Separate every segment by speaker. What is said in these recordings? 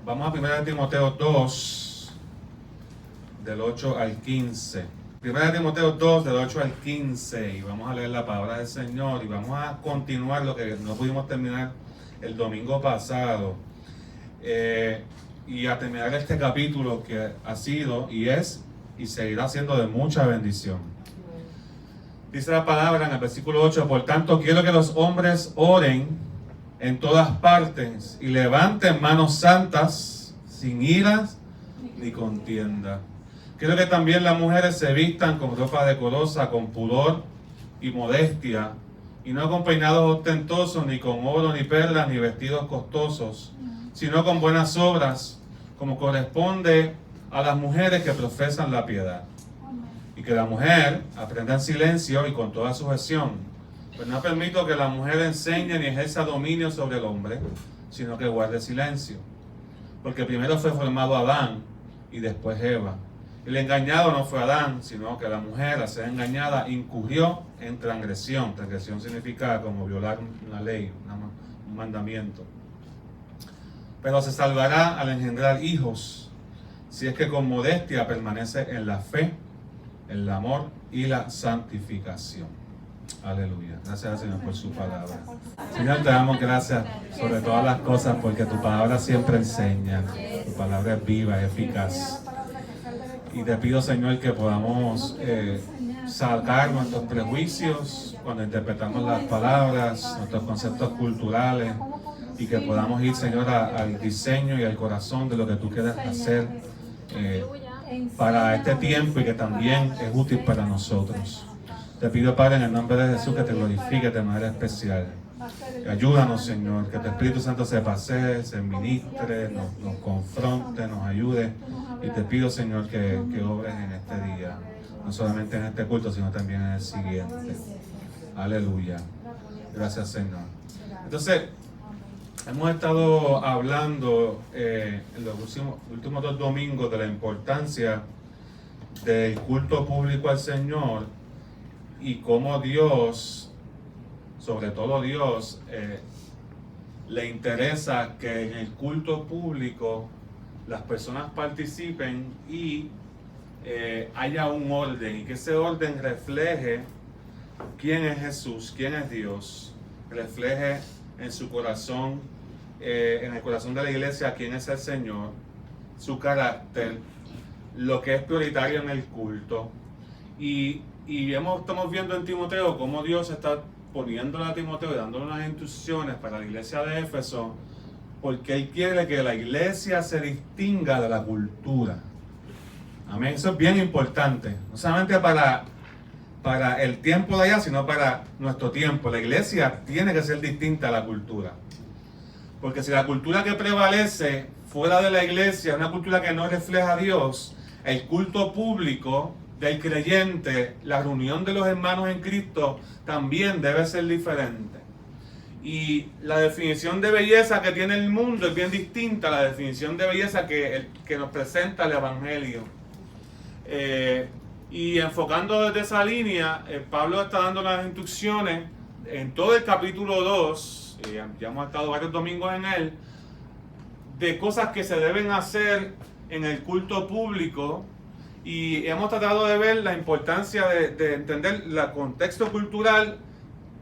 Speaker 1: Vamos a 1 Timoteo 2, del 8 al 15. 1 Timoteo 2, del 8 al 15. Y vamos a leer la palabra del Señor. Y vamos a continuar lo que no pudimos terminar el domingo pasado. Y a terminar este capítulo que ha sido y es y seguirá siendo de mucha bendición. Dice la palabra en el versículo 8: por tanto quiero que los hombres oren en todas partes y levanten manos santas, sin iras ni contienda. Quiero que también las mujeres se vistan con ropa decorosa, con pudor y modestia, y no con peinados ostentosos, ni con oro, ni perlas, ni vestidos costosos, sino con buenas obras, como corresponde a las mujeres que profesan la piedad. Y que la mujer aprenda en silencio y con toda sujeción. Pues no permito que la mujer enseñe ni ejerza dominio sobre el hombre, sino que guarde silencio. Porque primero fue formado Adán y después Eva. El engañado no fue Adán, sino que la mujer, al ser engañada, incurrió en transgresión. Transgresión significa como violar una ley, un mandamiento. Pero se salvará al engendrar hijos, si es que con modestia permanece en la fe, el amor y la santificación. Aleluya. Gracias al Señor por su palabra. Señor, te damos gracias sobre todas las cosas porque tu palabra siempre enseña. Tu palabra es viva, es eficaz. Y te pido, Señor, que podamos sacar nuestros prejuicios cuando interpretamos las palabras, nuestros conceptos culturales, y que podamos ir, Señor, al diseño y al corazón de lo que tú quieres hacer para este tiempo y que también es útil para nosotros. Te pido, Padre, en el nombre de Jesús, que te glorifique de manera especial. Ayúdanos, Señor, que tu Espíritu Santo se pasee, se ministre, nos confronte, nos ayude. Y te pido, Señor, que obres en este día, no solamente en este culto, sino también en el siguiente. Aleluya. Gracias, Señor. Entonces, hemos estado hablando en los últimos 2 domingos de la importancia del culto público al Señor y cómo Dios, sobre todo Dios, le interesa que en el culto público las personas participen y haya un orden, y que ese orden refleje quién es Jesús, quién es Dios, refleje en su corazón, en el corazón de la iglesia, quién es el Señor, su carácter, lo que es prioritario en el culto. Y estamos viendo en Timoteo cómo Dios está poniéndole a Timoteo y dándole unas instrucciones para la iglesia de Éfeso, porque Él quiere que la iglesia se distinga de la cultura. Amén. Eso es bien importante, no solamente para el tiempo de allá, sino para nuestro tiempo. La iglesia tiene que ser distinta a la cultura. Porque si la cultura que prevalece fuera de la iglesia es una cultura que no refleja a Dios, el culto público del creyente, la reunión de los hermanos en Cristo, también debe ser diferente. Y la definición de belleza que tiene el mundo es bien distinta a la definición de belleza que nos presenta el Evangelio. Y enfocando desde esa línea, Pablo está dando las instrucciones en todo el capítulo 2, ya hemos estado varios domingos en él, de cosas que se deben hacer en el culto público, y hemos tratado de ver la importancia de entender el contexto cultural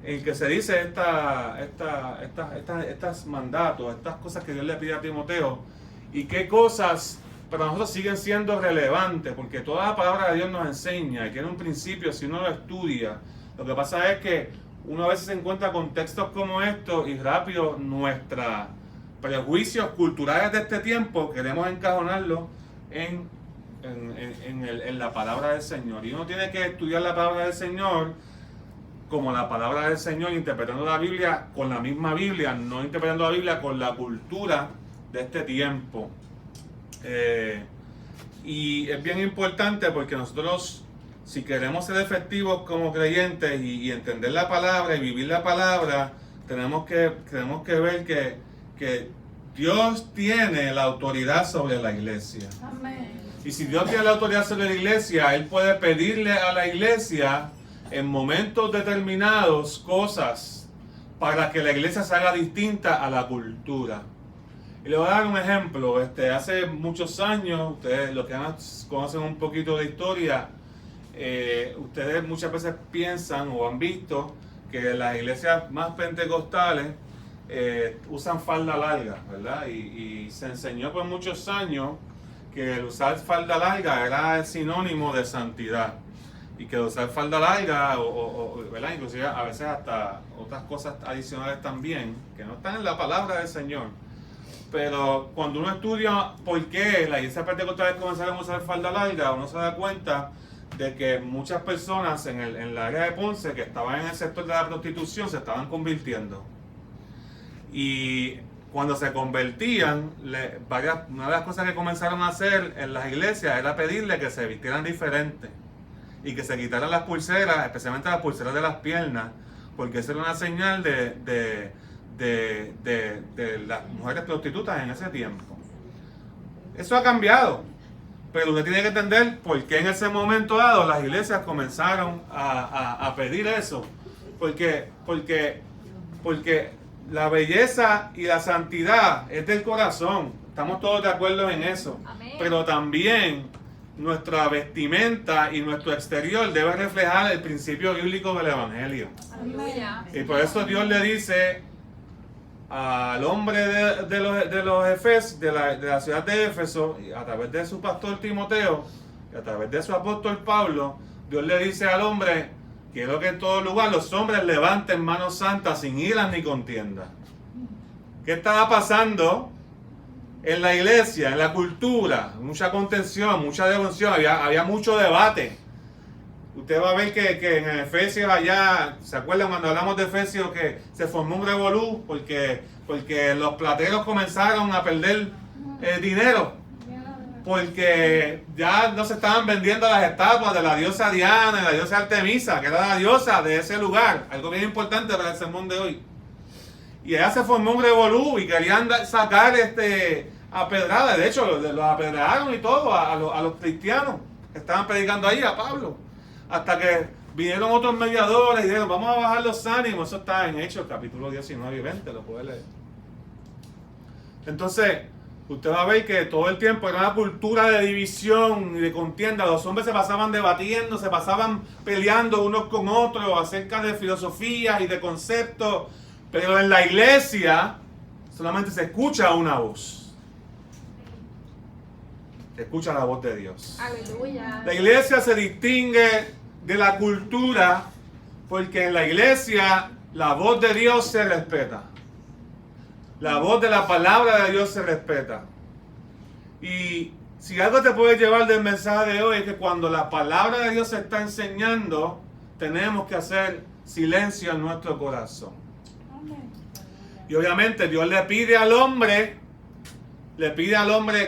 Speaker 1: en que se dice estos mandatos, estas cosas que Dios le pide a Timoteo, y qué cosas para nosotros siguen siendo relevantes, porque toda la palabra de Dios nos enseña, y tiene un principio si uno lo estudia. Lo que pasa es que uno a veces se encuentra con textos como estos y rápido nuestros prejuicios culturales de este tiempo queremos encajonarlo en la palabra del Señor. Y uno tiene que estudiar la palabra del Señor como la palabra del Señor, interpretando la Biblia con la misma Biblia, no interpretando la Biblia con la cultura de este tiempo. Y es bien importante porque nosotros, si queremos ser efectivos como creyentes y entender la palabra y vivir la palabra, tenemos que ver que Dios tiene la autoridad sobre la iglesia. Amén. Y si Dios tiene la autoridad sobre la iglesia, Él puede pedirle a la iglesia en momentos determinados cosas para que la iglesia se haga distinta a la cultura. Y le voy a dar un ejemplo. Hace muchos años, ustedes, los que conocen un poquito de historia, ustedes muchas veces piensan o han visto que las iglesias más pentecostales usan falda larga, ¿verdad? Y se enseñó por muchos años que el usar falda larga era el sinónimo de santidad. Y que usar falda larga, ¿verdad? Inclusive a veces hasta otras cosas adicionales también, que no están en la palabra del Señor. Pero cuando uno estudia por qué las iglesias pentecostales comenzaron a usar falda larga, uno se da cuenta de que muchas personas en el área de Ponce que estaban en el sector de la prostitución se estaban convirtiendo. Y cuando se convertían, una de las cosas que comenzaron a hacer en las iglesias era pedirle que se vistieran diferente y que se quitaran las pulseras, especialmente las pulseras de las piernas, porque esa era una señal de las mujeres prostitutas en ese tiempo. Eso ha cambiado, pero usted tiene que entender por qué en ese momento dado las iglesias comenzaron a pedir eso. Porque la belleza y la santidad es del corazón, estamos todos de acuerdo en eso. Amén. Pero también nuestra vestimenta y nuestro exterior debe reflejar el principio bíblico del Evangelio. Amén. Y por eso Dios le dice al hombre de los Efesios, de la ciudad de Éfeso, a través de su pastor Timoteo y a través de su apóstol Pablo, Dios le dice al hombre: quiero que en todo lugar los hombres levanten manos santas sin iras ni contienda. ¿Qué estaba pasando en la iglesia, en la cultura? Mucha contención, mucha devoción, había mucho debate. Usted va a ver que en Efesios allá, ¿se acuerdan cuando hablamos de Efesios que se formó un revolú? Porque los plateros comenzaron a perder dinero. Porque ya no se estaban vendiendo las estatuas de la diosa Diana y la diosa Artemisa, que era la diosa de ese lugar. Algo bien importante para el sermón de hoy. Y allá se formó un revolú y querían sacar a pedradas. De hecho, los apedrearon y todo a los cristianos que estaban predicando ahí, a Pablo. Hasta que vinieron otros mediadores y dijeron: vamos a bajar los ánimos. Eso está en Hechos, capítulo 19 y 20, lo puede leer. Entonces, usted va a ver que todo el tiempo era una cultura de división y de contienda. Los hombres se pasaban debatiendo, se pasaban peleando unos con otros acerca de filosofías y de conceptos. Pero en la iglesia solamente se escucha una voz. Se escucha la voz de Dios. Aleluya. La iglesia se distingue de la cultura porque en la iglesia la voz de Dios se respeta. La voz de la palabra de Dios se respeta. Y si algo te puede llevar del mensaje de hoy es que cuando la palabra de Dios se está enseñando, tenemos que hacer silencio en nuestro corazón. Y obviamente Dios le pide al hombre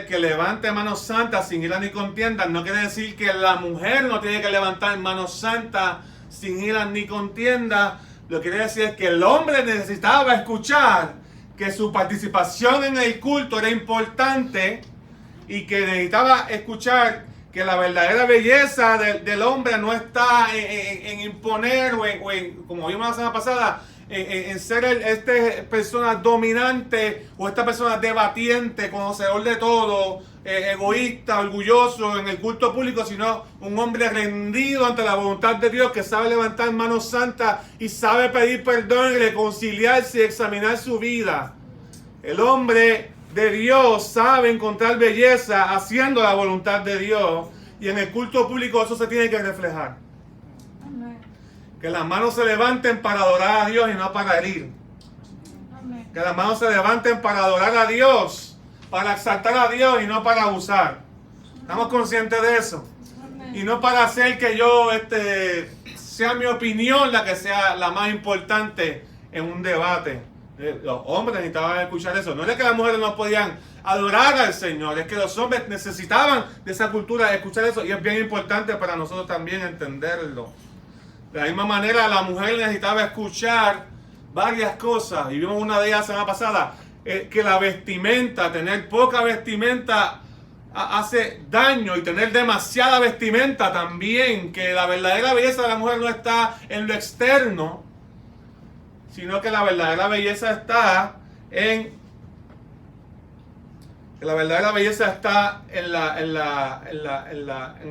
Speaker 1: que levante manos santas sin ira ni contienda. No quiere decir que la mujer no tiene que levantar manos santas sin ira ni contienda. Lo que quiere decir es que el hombre necesitaba escuchar que su participación en el culto era importante y que necesitaba escuchar que la verdadera belleza del hombre no está en imponer o en, como vimos la semana pasada, en ser esta persona dominante o esta persona debatiente, conocedor de todo, egoísta, orgulloso en el culto público, sino un hombre rendido ante la voluntad de Dios que sabe levantar manos santas y sabe pedir perdón y reconciliarse y examinar su vida. El hombre de Dios sabe encontrar belleza haciendo la voluntad de Dios, y en el culto público eso se tiene que reflejar. Que las manos se levanten para adorar a Dios y no para herir. Amén. Que las manos se levanten para adorar a Dios, para exaltar a Dios y no para abusar. ¿Estamos conscientes de eso? Amén. Y no para hacer que yo sea mi opinión la que sea la más importante en un debate. Los hombres necesitaban escuchar eso. No es que las mujeres no podían adorar al Señor, es que los hombres necesitaban de esa cultura, de escuchar eso, y es bien importante para nosotros también entenderlo. De la misma manera, la mujer necesitaba escuchar varias cosas, y vimos una de ellas la semana pasada, que la vestimenta, tener poca vestimenta hace daño, y tener demasiada vestimenta también, que la verdadera belleza de la mujer no está en lo externo, sino que la verdadera belleza está en Que la verdadera belleza está en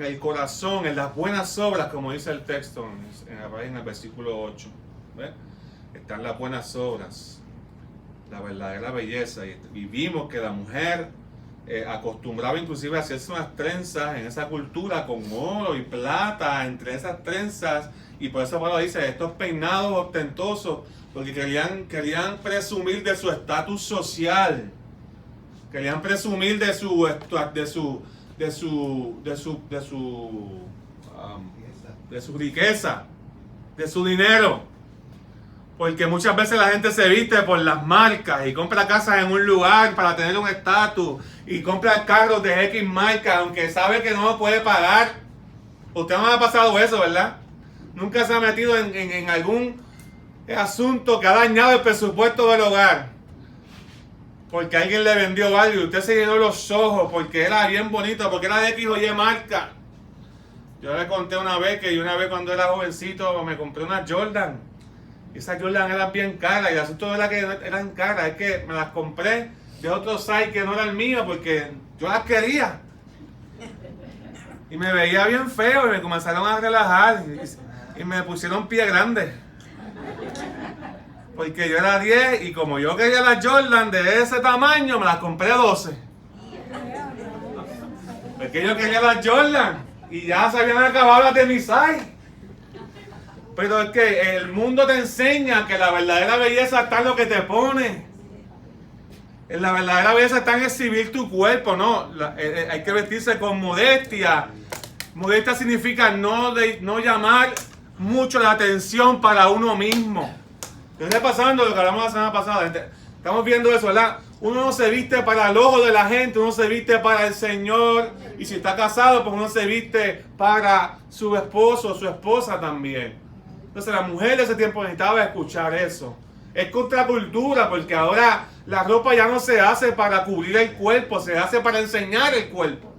Speaker 1: el corazón, en las buenas obras, como dice el texto en el versículo 8. ¿Ves? Están las buenas obras, la verdadera belleza. Y vimos que la mujer acostumbraba inclusive a hacerse unas trenzas en esa cultura con oro y plata entre esas trenzas. Y por eso Pablo dice, estos peinados ostentosos, porque querían presumir de su estatus social. Querían presumir de su riqueza, de su dinero. Porque muchas veces la gente se viste por las marcas y compra casas en un lugar para tener un estatus y compra carros de X marca, aunque sabe que no lo puede pagar. Usted no le ha pasado eso, ¿verdad? Nunca se ha metido en algún asunto que ha dañado el presupuesto del hogar. Porque alguien le vendió algo y usted se llenó los ojos porque era bien bonito, porque era de X o Y marca. Yo le conté una vez que cuando era jovencito me compré una Jordan. Y esas Jordan eran bien caras y el asunto era que eran caras. Es que me las compré de otro site que no era el mío porque yo las quería. Y me veía bien feo y me comenzaron a relajar y me pusieron pie grande. Porque yo era 10 y como yo quería las Jordan de ese tamaño, me las compré 12. Porque yo quería las Jordan y ya se habían acabado las de mi size. Pero es que el mundo te enseña que la verdadera belleza está en lo que te pone. La verdadera belleza está en exhibir tu cuerpo, ¿no? Hay que vestirse con modestia. Modestia significa no llamar mucho la atención para uno mismo. ¿Qué está pasando? Lo que hablamos la semana pasada. Estamos viendo eso, ¿verdad? Uno no se viste para el ojo de la gente, uno se viste para el Señor. Y si está casado, pues uno se viste para su esposo o su esposa también. Entonces la mujer de ese tiempo necesitaba escuchar eso. Es contracultura porque ahora la ropa ya no se hace para cubrir el cuerpo, se hace para enseñar el cuerpo.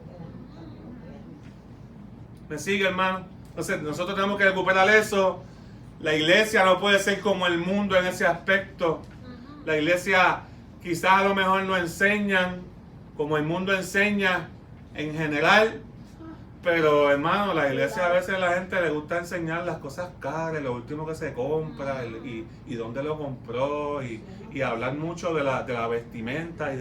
Speaker 1: ¿Me sigue, hermano? Entonces nosotros tenemos que recuperar eso. La iglesia no puede ser como el mundo en ese aspecto. La iglesia quizás a lo mejor no enseñan como el mundo enseña en general. Pero hermano, la iglesia a veces a la gente le gusta enseñar las cosas caras, lo último que se compra y dónde lo compró y hablar mucho de la vestimenta y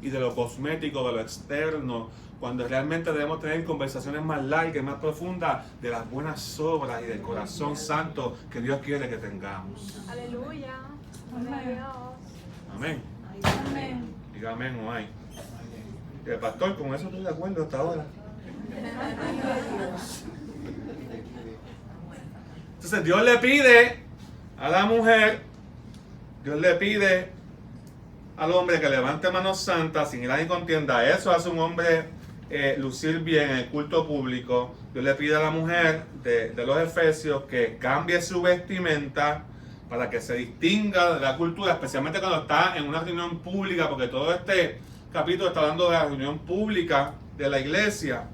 Speaker 1: de lo cosmético, de lo externo, cuando realmente debemos tener conversaciones más largas, más profundas de las buenas obras y del corazón santo que Dios quiere que tengamos.
Speaker 2: Aleluya. Amén.
Speaker 1: Amén.
Speaker 2: Amén.
Speaker 1: Diga amén o ay. Pastor, con eso estoy de acuerdo hasta ahora. Entonces Dios le pide a la mujer, Dios le pide al hombre que levante manos santas sin ira ni contienda. Eso hace un hombre lucir bien en el culto público. Dios le pide a la mujer de los Efesios que cambie su vestimenta para que se distinga de la cultura, especialmente cuando está en una reunión pública, porque todo este capítulo está hablando de la reunión pública de la iglesia.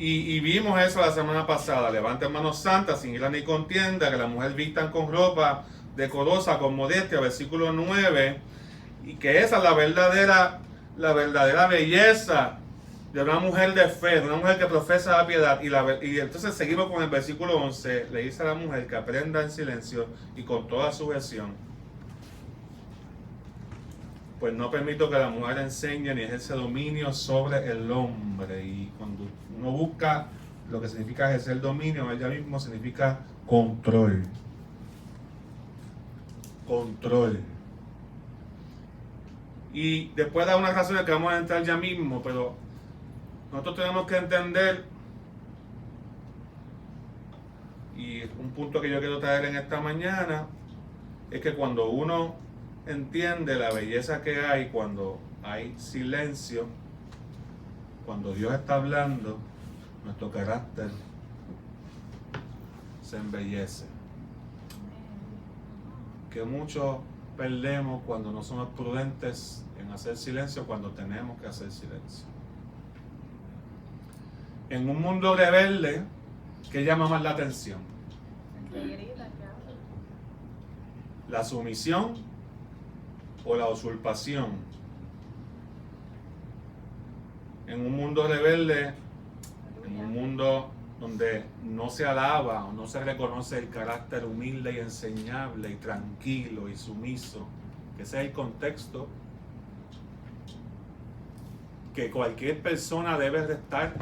Speaker 1: Y vimos eso la semana pasada. Levanten manos santas sin ira ni contienda, que la mujer vistan con ropa decorosa, con modestia, versículo 9, y que esa es la verdadera belleza de una mujer de fe, de una mujer que profesa la piedad. Y entonces seguimos con el versículo 11, le dice a la mujer que aprenda en silencio y con toda sujeción. Pues no permito que la mujer enseñe ni ejerce dominio sobre el hombre. Y cuando uno busca lo que significa ejercer dominio, ella mismo significa control. Control. Y después da unas razones que vamos a entrar ya mismo, pero nosotros tenemos que entender, y un punto que yo quiero traer en esta mañana, es que cuando uno entiende la belleza que hay cuando hay silencio, cuando Dios está hablando, nuestro carácter se embellece. Que mucho perdemos cuando no somos prudentes en hacer silencio cuando tenemos que hacer silencio. En un mundo rebelde, ¿qué llama más la atención? ¿La sumisión o la usurpación? en un mundo rebelde, en un mundo donde no se alaba o no se reconoce el carácter humilde y enseñable y tranquilo y sumiso, que ese es el contexto que cualquier persona debe de estar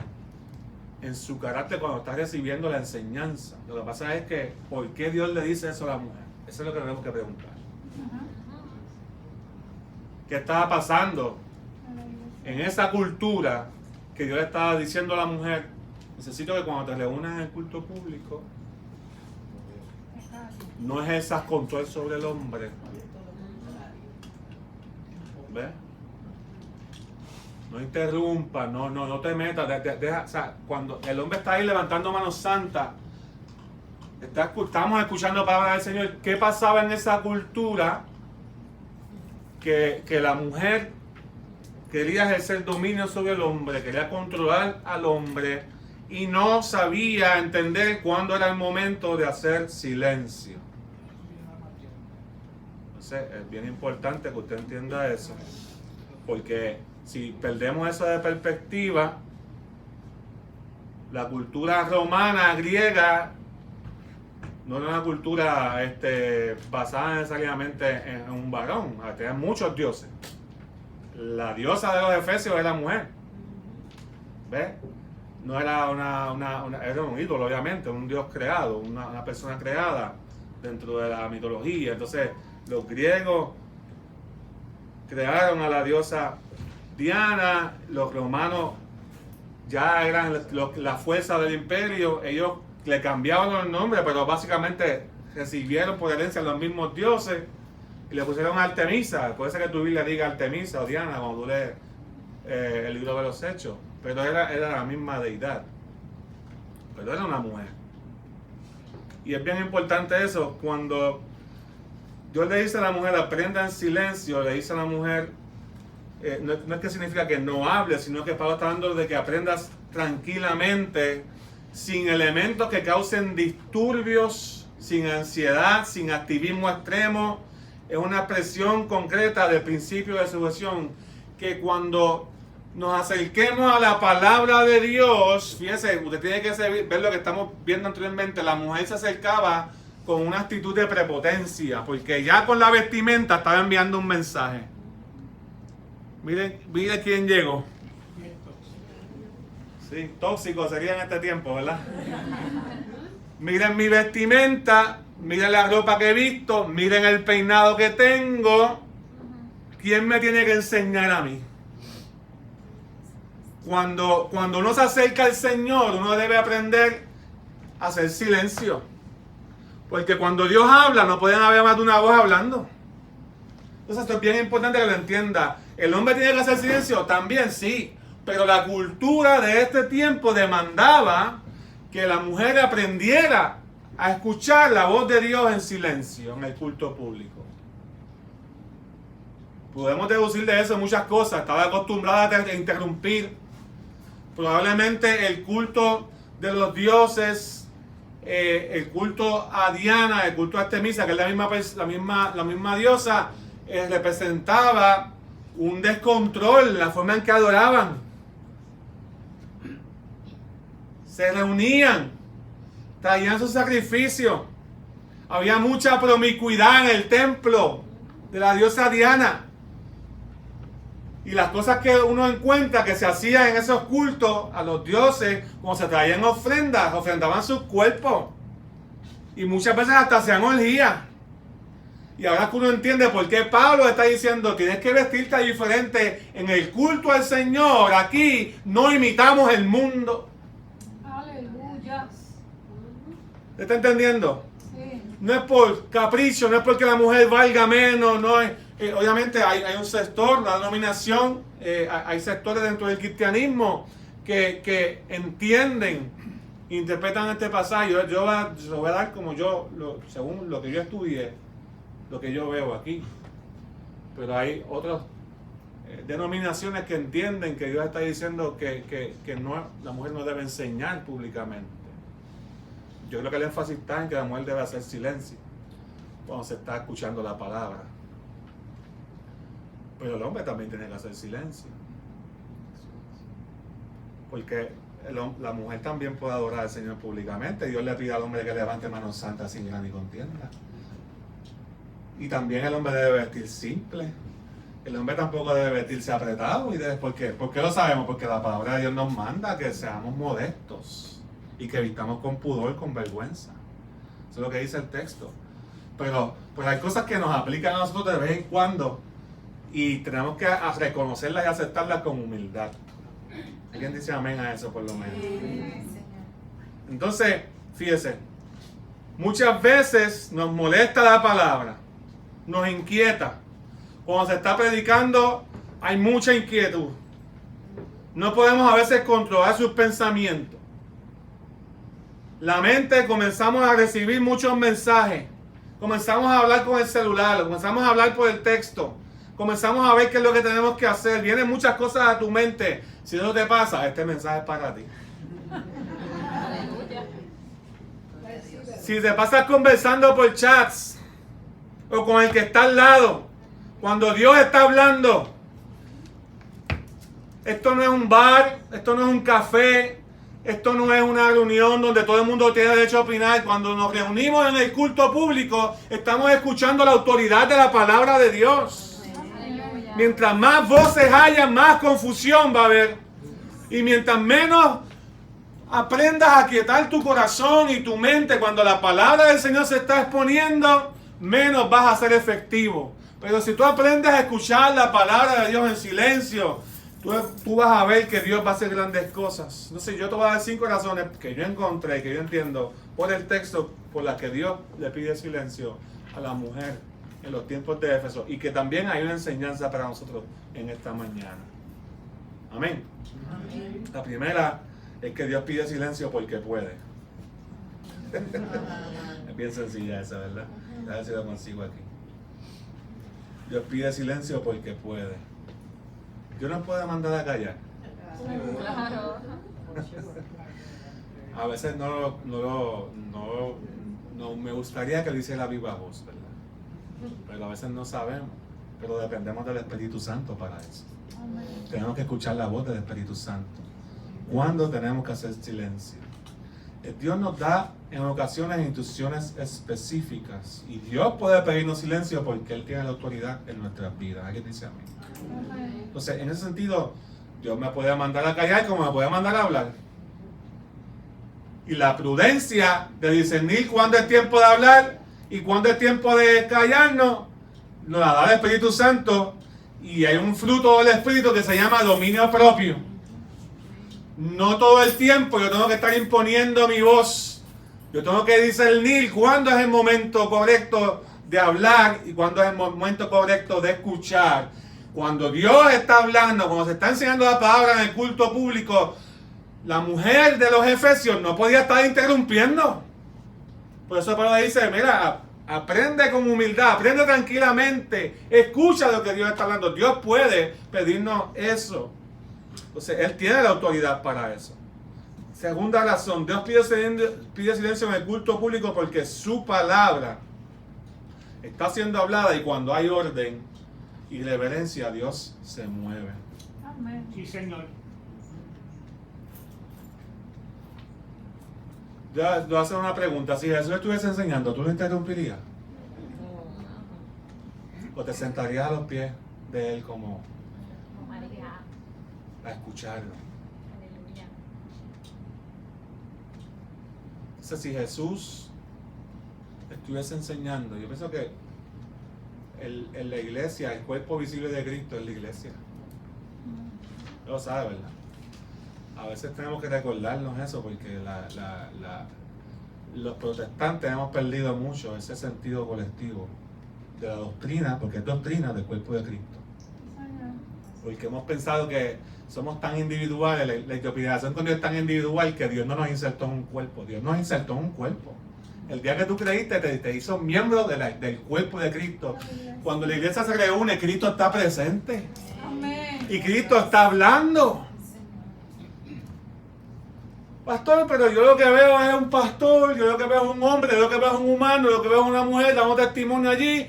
Speaker 1: en su carácter cuando está recibiendo la enseñanza. Lo que pasa es que, ¿por qué Dios le dice eso a la mujer? Eso es lo que tenemos que preguntar. ¿Qué estaba pasando en esa cultura que Dios le estaba diciendo a la mujer? Necesito que cuando te reúnas en el culto público, no ejerzas control sobre el hombre. ¿Ves? No interrumpas, no te metas. Deja, o sea, cuando el hombre está ahí levantando manos santas, estamos escuchando palabras del Señor. ¿Qué pasaba en esa cultura? Que la mujer quería ejercer dominio sobre el hombre, quería controlar al hombre y no sabía entender cuándo era el momento de hacer silencio. Entonces es bien importante que usted entienda eso, porque si perdemos eso de perspectiva, la cultura romana, griega, no era una cultura basada necesariamente en un varón. Tenían muchos dioses. La diosa de los efesios era mujer. ¿Ves? No era era un ídolo, obviamente, un dios creado, una persona creada dentro de la mitología. Entonces, los griegos crearon a la diosa Diana, los romanos ya eran la fuerza del imperio, ellos le cambiaron los nombres, pero básicamente recibieron por herencia los mismos dioses y le pusieron Artemisa. Puede ser que tu Biblia diga Artemisa o Diana cuando tú lees el libro de los Hechos, pero era la misma deidad, pero era una mujer. Y es bien importante eso, cuando Dios le dice a la mujer aprenda en silencio, le dice a la mujer, no es que significa que no hable, sino que Pablo está hablando de que aprendas tranquilamente, sin elementos que causen disturbios, sin ansiedad, sin activismo extremo. Es una expresión concreta del principio de sujeción, que cuando nos acerquemos a la palabra de Dios, fíjese, usted tiene que ver lo que estamos viendo anteriormente, la mujer se acercaba con una actitud de prepotencia, porque ya con la vestimenta estaba enviando un mensaje. Miren quién llegó. Sí, tóxico sería en este tiempo, ¿verdad? Miren mi vestimenta, miren la ropa que he visto, miren el peinado que tengo. ¿Quién me tiene que enseñar a mí? Cuando uno se acerca al Señor, uno debe aprender a hacer silencio. Porque cuando Dios habla, no pueden haber más de una voz hablando. Entonces esto es bien importante que lo entienda. ¿El hombre tiene que hacer silencio? También sí. Pero la cultura de este tiempo demandaba que la mujer aprendiera a escuchar la voz de Dios en silencio en el culto público. Podemos deducir de eso muchas cosas. Estaba acostumbrada a interrumpir. Probablemente el culto de los dioses, el culto a Diana, el culto a Artemisa, que es la misma diosa, representaba un descontrol, la forma en que adoraban. Se reunían, traían su sacrificio. Había mucha promiscuidad en el templo de la diosa Diana. Y las cosas que uno encuentra que se hacían en esos cultos a los dioses, como se traían ofrendas, ofrendaban sus cuerpos. Y muchas veces hasta hacían orgías. Y ahora que uno entiende por qué Pablo está diciendo que tienes que vestirte diferente en el culto al Señor. Aquí no imitamos el mundo.
Speaker 2: Aleluya.
Speaker 1: ¿Usted está entendiendo?
Speaker 2: Sí.
Speaker 1: No es por capricho, no es porque la mujer valga menos, no es... obviamente hay un sector, una denominación, hay sectores dentro del cristianismo que entienden, interpretan este pasaje. Yo lo voy a dar como según lo que yo estudié, lo que yo veo aquí. Pero hay otras denominaciones que entienden que Dios está diciendo que la mujer no debe enseñar públicamente. Yo creo que el énfasis está en que la mujer debe hacer silencio cuando se está escuchando la palabra. Pero el hombre también tiene que hacer silencio. Porque la mujer también puede adorar al Señor públicamente. Dios le pide al hombre que levante manos santas sin ira ni contienda. Y también el hombre debe vestir simple. El hombre tampoco debe vestirse apretado. ¿Por qué? ¿Por qué lo sabemos? Porque la palabra de Dios nos manda que seamos modestos y que vistamos con pudor, con vergüenza. Eso es lo que dice el texto. Pero pues hay cosas que nos aplican a nosotros de vez en cuando y tenemos que reconocerlas y aceptarlas con humildad. ¿Alguien dice amén a eso por lo menos? Entonces, fíjese, muchas veces nos molesta la palabra, nos inquieta. Cuando se está predicando hay mucha inquietud. No podemos a veces controlar sus pensamientos. La mente comenzamos a recibir muchos mensajes. Comenzamos a hablar con el celular, comenzamos a hablar por el texto. Comenzamos a ver qué es lo que tenemos que hacer. Vienen muchas cosas a tu mente. Si eso te pasa, este mensaje es para ti. Si te pasas conversando por chats o con el que está al lado, cuando Dios está hablando, esto no es un bar, esto no es un café, esto no es una reunión donde todo el mundo tiene derecho a opinar. Cuando nos reunimos en el culto público, estamos escuchando la autoridad de la palabra de Dios. Mientras más voces haya, más confusión va a haber. Y mientras menos aprendas a quietar tu corazón y tu mente cuando la palabra del Señor se está exponiendo, menos vas a ser efectivo. Pero si tú aprendes a escuchar la palabra de Dios en silencio, tú vas a ver que Dios va a hacer grandes cosas. Entonces yo te voy a dar 5 razones que yo encontré, que yo entiendo por el texto, por las que Dios le pide silencio a la mujer en los tiempos de Éfeso, y que también hay una enseñanza para nosotros en esta mañana. Amén. Amén. La primera es que Dios pide silencio porque puede. Es bien sencilla esa, ¿verdad? A ver si lo consigo aquí. Dios pide silencio porque puede. Dios nos puede mandar a callar.
Speaker 2: Claro.
Speaker 1: A veces no me gustaría que lo hiciera viva voz, ¿verdad? Pero a veces no sabemos. Pero dependemos del Espíritu Santo para eso. Tenemos que escuchar la voz del Espíritu Santo. ¿Cuándo tenemos que hacer silencio? Dios nos da en ocasiones instrucciones específicas. Y Dios puede pedirnos silencio porque Él tiene la autoridad en nuestras vidas. ¿Alguien dice amén? Entonces, en ese sentido, Dios me puede mandar a callar como me puede mandar a hablar. Y la prudencia de discernir cuándo es tiempo de hablar y cuándo es tiempo de callarnos, nos la da el Espíritu Santo. Y hay un fruto del Espíritu que se llama dominio propio. No todo el tiempo yo tengo que estar imponiendo mi voz. Yo tengo que discernir cuándo es el momento correcto de hablar y cuándo es el momento correcto de escuchar. Cuando Dios está hablando, cuando se está enseñando la palabra en el culto público, la mujer de los Efesios no podía estar interrumpiendo. Por eso Pablo dice, mira, aprende con humildad, aprende tranquilamente, escucha lo que Dios está hablando. Dios puede pedirnos eso. Entonces, Él tiene la autoridad para eso. Segunda razón, Dios pide silencio en el culto público porque su palabra está siendo hablada y cuando hay orden y reverencia, Dios se mueve.
Speaker 2: Amén.
Speaker 3: Sí, Señor.
Speaker 1: Yo voy a hacer una pregunta. Si Jesús estuviese enseñando, ¿tú lo interrumpirías? ¿O te sentarías a los pies de Él como a escucharlo? Entonces, si Jesús estuviese enseñando, yo pienso que en la iglesia, el cuerpo visible de Cristo es la iglesia. Lo sabe, ¿verdad? A veces tenemos que recordarnos eso porque los protestantes hemos perdido mucho ese sentido colectivo de la doctrina, porque es doctrina del cuerpo de Cristo. Porque hemos pensado que somos tan individuales, la interpretación con Dios es tan individual que Dios no nos insertó en un cuerpo. Dios nos insertó en un cuerpo. El día que tú creíste te hizo miembro del cuerpo de Cristo. Cuando la iglesia se reúne, Cristo está presente.
Speaker 2: Amén.
Speaker 1: Y Cristo está hablando. Pastor, pero yo lo que veo es un pastor, yo lo que veo es un hombre, yo lo que veo es un humano, yo lo que veo es una mujer, damos testimonio allí.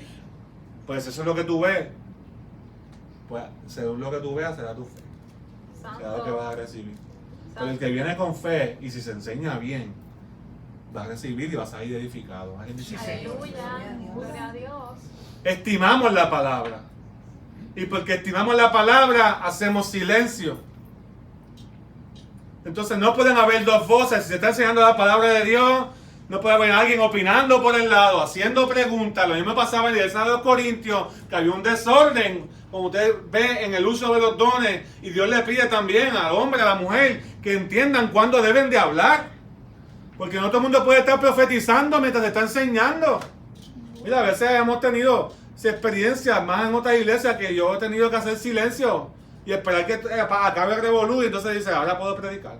Speaker 1: Pues eso es lo que tú ves. Pues según lo que tú veas será tu fe. Será lo que vas a recibir. Pero el que viene con fe y si se enseña bien, va a recibir y va a salir edificado. ¿Alguien dice sí?
Speaker 2: Aleluya. Gloria a Dios.
Speaker 1: Estimamos la palabra. Y porque estimamos la palabra, hacemos silencio. Entonces no pueden haber dos voces. Si se está enseñando la palabra de Dios, no puede haber alguien opinando por el lado, haciendo preguntas. Lo mismo pasaba en la iglesia de los Corintios, que había un desorden, como usted ve en el uso de los dones. Y Dios le pide también al hombre, a la mujer, que entiendan cuándo deben de hablar. Porque no todo el mundo puede estar profetizando mientras se está enseñando. Mira, a veces hemos tenido experiencias más en otras iglesias que yo he tenido que hacer silencio y esperar que acabe el revolú y entonces dice, ahora puedo predicar.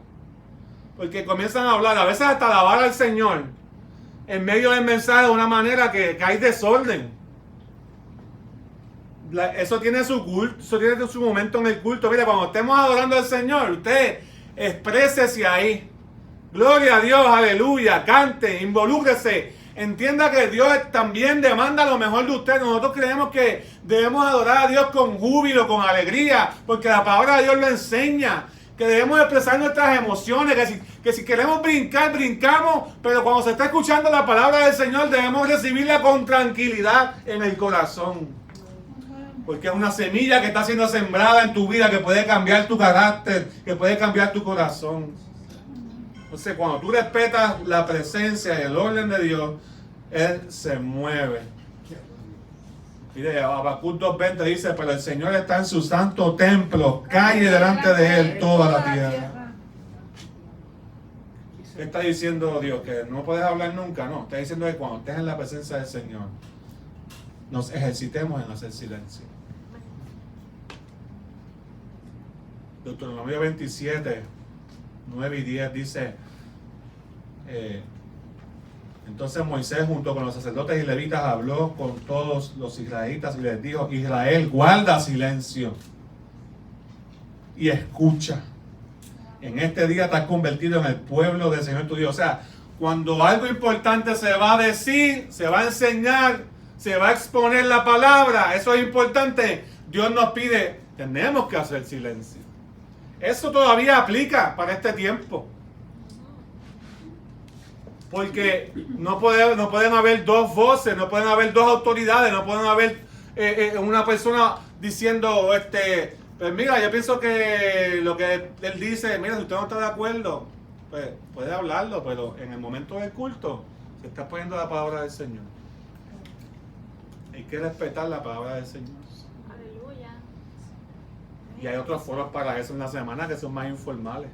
Speaker 1: Porque comienzan a hablar, a veces hasta alabar al Señor en medio del mensaje de una manera que hay desorden. Eso tiene su culto, eso tiene su momento en el culto. Mira, cuando estemos adorando al Señor, usted exprésese ahí. Gloria a Dios, aleluya, cante, involúcrese. Entienda que Dios también demanda lo mejor de usted. Nosotros creemos que debemos adorar a Dios con júbilo, con alegría, porque la palabra de Dios lo enseña. Que debemos expresar nuestras emociones, que si queremos brincar, brincamos, pero cuando se está escuchando la palabra del Señor debemos recibirla con tranquilidad en el corazón. Porque es una semilla que está siendo sembrada en tu vida, que puede cambiar tu carácter, que puede cambiar tu corazón. Entonces, cuando tú respetas la presencia y el orden de Dios, Él se mueve. Mire, Habacuc 2:20 dice, pero el Señor está en su santo templo, calle delante de Él toda la tierra. ¿Qué está diciendo Dios? ¿Que no puedes hablar nunca? No, está diciendo que cuando estés en la presencia del Señor, nos ejercitemos en hacer silencio. Deuteronomio 27, 9 y 10 dice, entonces Moisés junto con los sacerdotes y levitas habló con todos los israelitas y les dijo, Israel, guarda silencio y escucha. En este día te has convertido en el pueblo del Señor tu Dios. O sea, cuando algo importante se va a decir, se va a enseñar, se va a exponer la palabra, eso es importante, Dios nos pide, tenemos que hacer silencio. Eso todavía aplica para este tiempo. Porque no pueden haber dos voces, no pueden haber dos autoridades, no pueden haber una persona diciendo, pues mira, yo pienso que lo que él dice, mira, si usted no está de acuerdo, pues puede hablarlo, pero en el momento del culto se está poniendo la palabra del Señor. Hay que respetar la palabra del Señor.
Speaker 2: Aleluya.
Speaker 1: Y hay otros foros para eso en la semana que son más informales.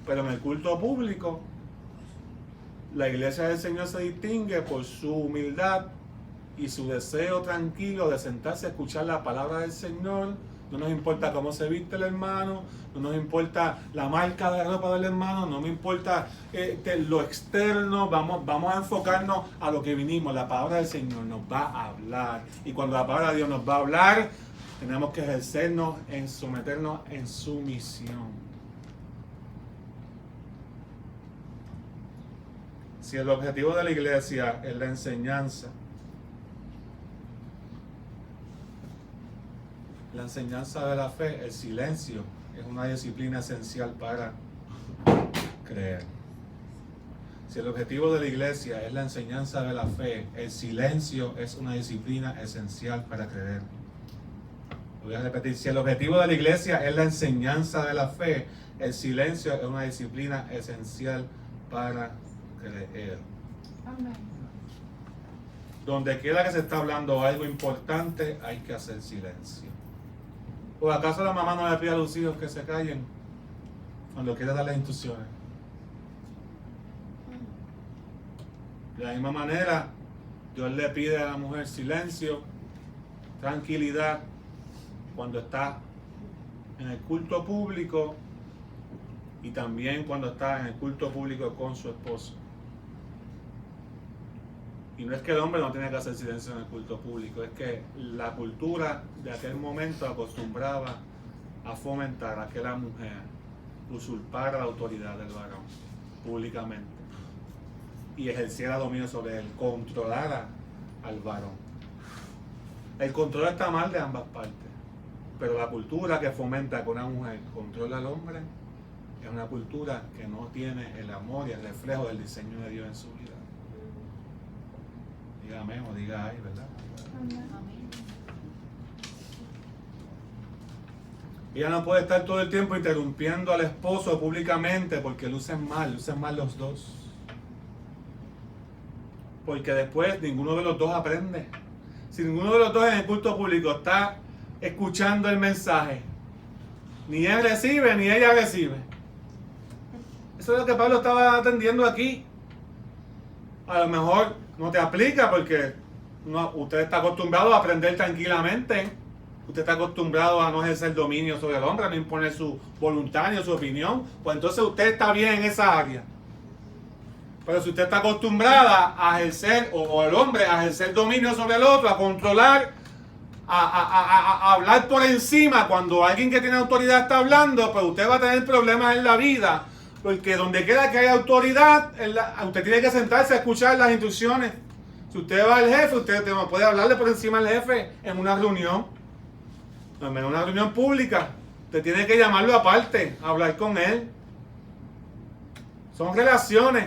Speaker 1: Pero en el culto público, la iglesia del Señor se distingue por su humildad y su deseo tranquilo de sentarse a escuchar la palabra del Señor. No nos importa cómo se viste el hermano, no nos importa la marca de la ropa del hermano, no me importa lo externo, vamos a enfocarnos a lo que vinimos. La palabra del Señor nos va a hablar. Y cuando la palabra de Dios nos va a hablar, tenemos que ejercernos en someternos en sumisión. Si el objetivo de la iglesia es la enseñanza de la fe, el silencio es una disciplina esencial para creer. Si el objetivo de la iglesia es la enseñanza de la fe, el silencio es una disciplina esencial para creer. Voy a repetir, si el objetivo de la iglesia es la enseñanza de la fe, el silencio es una disciplina esencial para creer.
Speaker 2: Amén.
Speaker 1: Donde quiera que se está hablando algo importante, hay que hacer silencio. ¿O acaso la mamá no le pide a los hijos que se callen cuando quiere darles instrucciones? De la misma manera, Dios le pide a la mujer silencio, tranquilidad, cuando está en el culto público y también cuando está en el culto público con su esposo. Y no es que el hombre no tenga que hacer silencio en el culto público, es que la cultura de aquel momento acostumbraba a fomentar a que la mujer usurpara la autoridad del varón públicamente y ejerciera dominio sobre él, controlara al varón. El control está mal de ambas partes, pero la cultura que fomenta que una mujer controla al hombre es una cultura que no tiene el amor y el reflejo del diseño de Dios en su vida. Diga amén o diga ay, ¿verdad? Ella no puede estar todo el tiempo interrumpiendo al esposo públicamente porque lucen mal los dos. Porque después ninguno de los dos aprende. Si ninguno de los dos en el culto público está escuchando el mensaje, ni él recibe ni ella recibe. Eso es lo que Pablo estaba atendiendo aquí. A lo mejor no te aplica porque usted está acostumbrado a aprender tranquilamente. Usted está acostumbrado a no ejercer dominio sobre el hombre, a no imponer su voluntad ni su opinión. Pues entonces usted está bien en esa área. Pero si usted está acostumbrada a ejercer, o el hombre a ejercer dominio sobre el otro, a controlar, a hablar por encima cuando alguien que tiene autoridad está hablando, pues usted va a tener problemas en la vida. Porque donde quiera que haya autoridad, usted tiene que sentarse a escuchar las instrucciones. Si usted va al jefe, usted no puede hablarle por encima al jefe en una reunión. En una reunión pública. Usted tiene que llamarlo aparte, hablar con él. Son relaciones.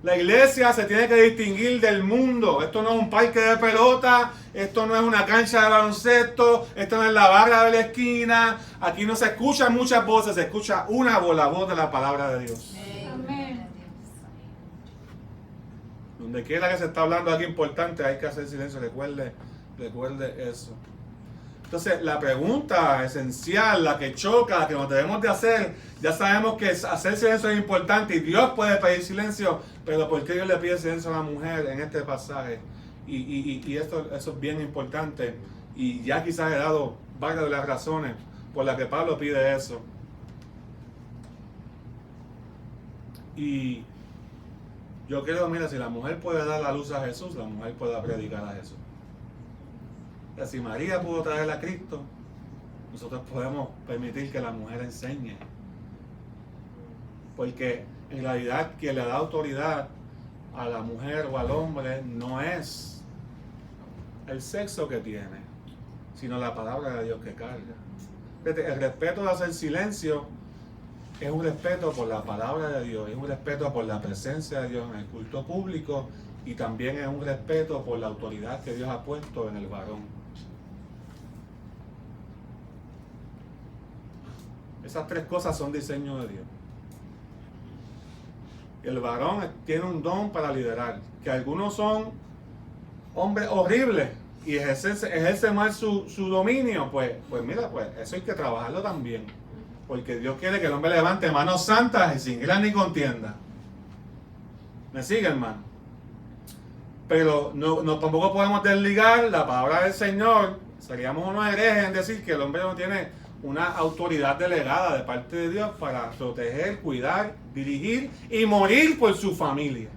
Speaker 1: La iglesia se tiene que distinguir del mundo. Esto no es un parque de pelota, esto no es una cancha de baloncesto, esto no es la barra de la esquina. Aquí no se escuchan muchas voces, se escucha una voz, la voz de la palabra de Dios.
Speaker 2: Amén.
Speaker 1: Donde quiera que se está hablando algo importante, hay que hacer silencio. Recuerde eso. Entonces, la pregunta esencial, la que choca, la que nos debemos de hacer, ya sabemos que hacer silencio es importante y Dios puede pedir silencio, pero ¿por qué Dios le pide silencio a la mujer en este pasaje? Y eso es bien importante. Y ya quizás he dado varias de las razones por las que Pablo pide eso. Y yo creo, mira, si la mujer puede dar la luz a Jesús, la mujer puede predicar a Jesús. Si María pudo traer a Cristo, nosotros podemos permitir que la mujer enseñe. Porque en realidad quien le da autoridad a la mujer o al hombre no es el sexo que tiene, sino la palabra de Dios que carga. El respeto de hacer silencio es un respeto por la palabra de Dios, es un respeto por la presencia de Dios en el culto público y también es un respeto por la autoridad que Dios ha puesto en el varón. Esas tres cosas son diseño de Dios. El varón tiene un don para liderar, que algunos son hombres horribles y ejerce mal su dominio, pues mira, pues eso hay que trabajarlo también, porque Dios quiere que el hombre levante manos santas y sin ira ni contienda. ¿Me sigue, hermano? Pero no tampoco podemos desligar la palabra del Señor. Seríamos unos herejes en decir que el hombre no tiene una autoridad delegada de parte de Dios para proteger, cuidar, dirigir y morir por su familia,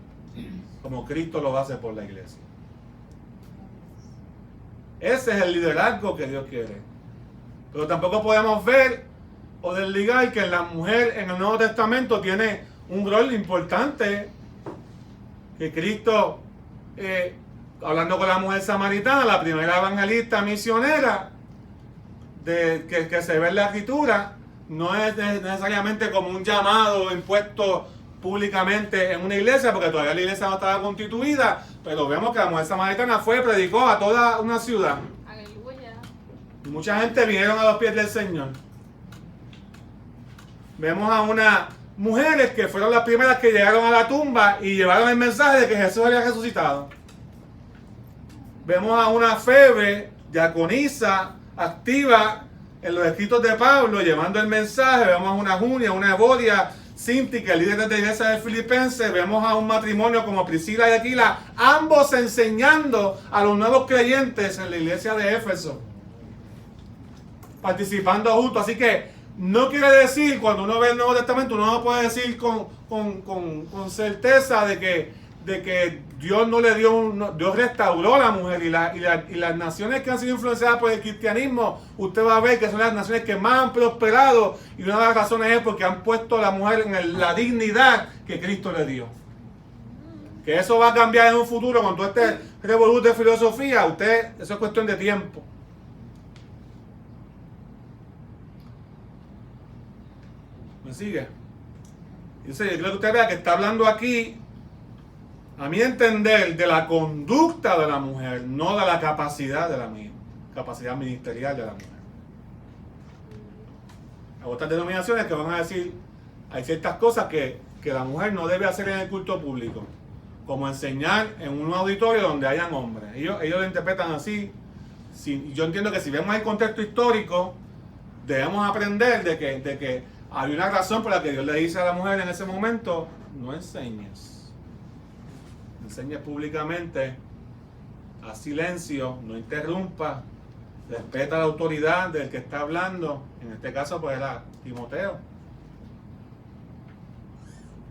Speaker 1: como Cristo lo hace por la iglesia. Ese es el liderazgo que Dios quiere. Pero tampoco podemos ver o desligar que la mujer en el Nuevo Testamento tiene un rol importante, que Cristo, hablando con la mujer samaritana, la primera evangelista misionera, que se ve en la escritura, no es necesariamente como un llamado impuesto públicamente en una iglesia, porque todavía la iglesia no estaba constituida, pero vemos que la mujer samaritana fue y predicó a toda una ciudad.
Speaker 2: Aleluya.
Speaker 1: Y mucha gente vinieron a los pies del Señor. Vemos a unas mujeres que fueron las primeras que llegaron a la tumba y llevaron el mensaje de que Jesús había resucitado. Vemos a una Febe, diaconisa, activa en los escritos de Pablo, llevando el mensaje. Vemos a una Junia, una Evodia, Síntica, líderes de la iglesia de Filipenses. Vemos a un matrimonio como Priscila y Aquila, ambos enseñando a los nuevos creyentes en la iglesia de Éfeso, participando juntos. Así que no quiere decir, cuando uno ve el Nuevo Testamento, uno no puede decir con certeza de que Dios no le dio, Dios restauró a la mujer, y las naciones que han sido influenciadas por el cristianismo, usted va a ver que son las naciones que más han prosperado, y una de las razones es porque han puesto a la mujer en la dignidad que Cristo le dio. Que eso va a cambiar en un futuro con todo este revolú de filosofía, eso es cuestión de tiempo. ¿Me sigue? Entonces, yo creo que usted vea que está hablando aquí, a mi entender, de la conducta de la mujer, no de la capacidad de la capacidad ministerial de la mujer. Hay otras denominaciones que van a decir, hay ciertas cosas que la mujer no debe hacer en el culto público, como enseñar en un auditorio donde hayan hombres. Ellos lo interpretan así. Yo entiendo que si vemos el contexto histórico, debemos aprender de que hay una razón por la que Dios le dice a la mujer en ese momento, no enseñes. Enseñes públicamente, haz silencio, no interrumpa, respeta la autoridad del que está hablando. En este caso pues era Timoteo.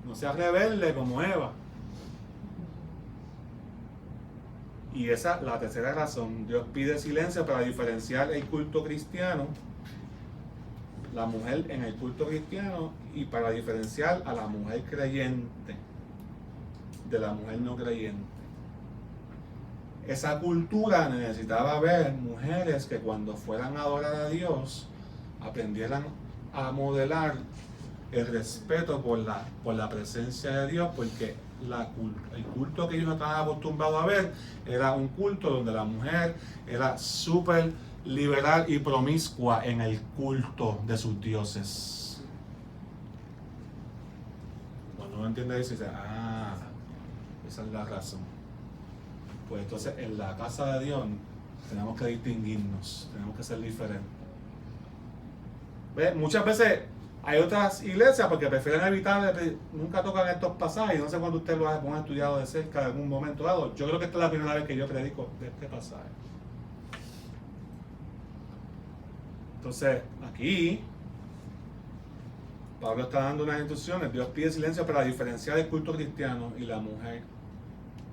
Speaker 1: No seas rebelde como Eva. Y esa es la tercera razón. Dios pide silencio para diferenciar el culto cristiano, la mujer en el culto cristiano, y para diferenciar a la mujer creyente de la mujer no creyente. Esa cultura necesitaba ver mujeres que cuando fueran a adorar a Dios aprendieran a modelar el respeto por la presencia de Dios, porque el culto que ellos estaban acostumbrados a ver era un culto donde la mujer era súper liberal y promiscua en el culto de sus dioses. Cuando uno entiende eso, dice, esa es la razón. Pues entonces en la casa de Dios tenemos que distinguirnos, tenemos que ser diferentes. ¿Ves? Muchas veces hay otras iglesias porque prefieren evitar, nunca tocan estos pasajes. No sé cuándo usted lo ha estudiado de cerca en algún momento dado. Yo creo que esta es la primera vez que yo predico de este pasaje. Entonces, aquí Pablo está dando unas instrucciones. Dios pide silencio para diferenciar el culto cristiano y la mujer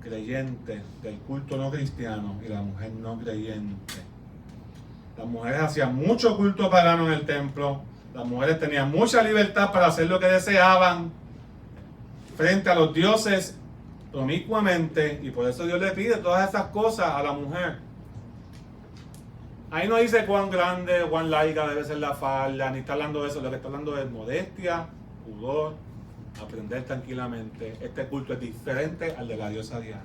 Speaker 1: creyente del culto no cristiano y la mujer no creyente. Las mujeres hacían mucho culto pagano en el templo. Las mujeres tenían mucha libertad para hacer lo que deseaban frente a los dioses promiscuamente, y por eso Dios le pide todas esas cosas a la mujer. Ahí no dice cuán grande, cuán larga debe ser la falda, ni está hablando de eso. Lo que está hablando es modestia, pudor, aprender tranquilamente. Este culto es diferente al de la diosa Diana.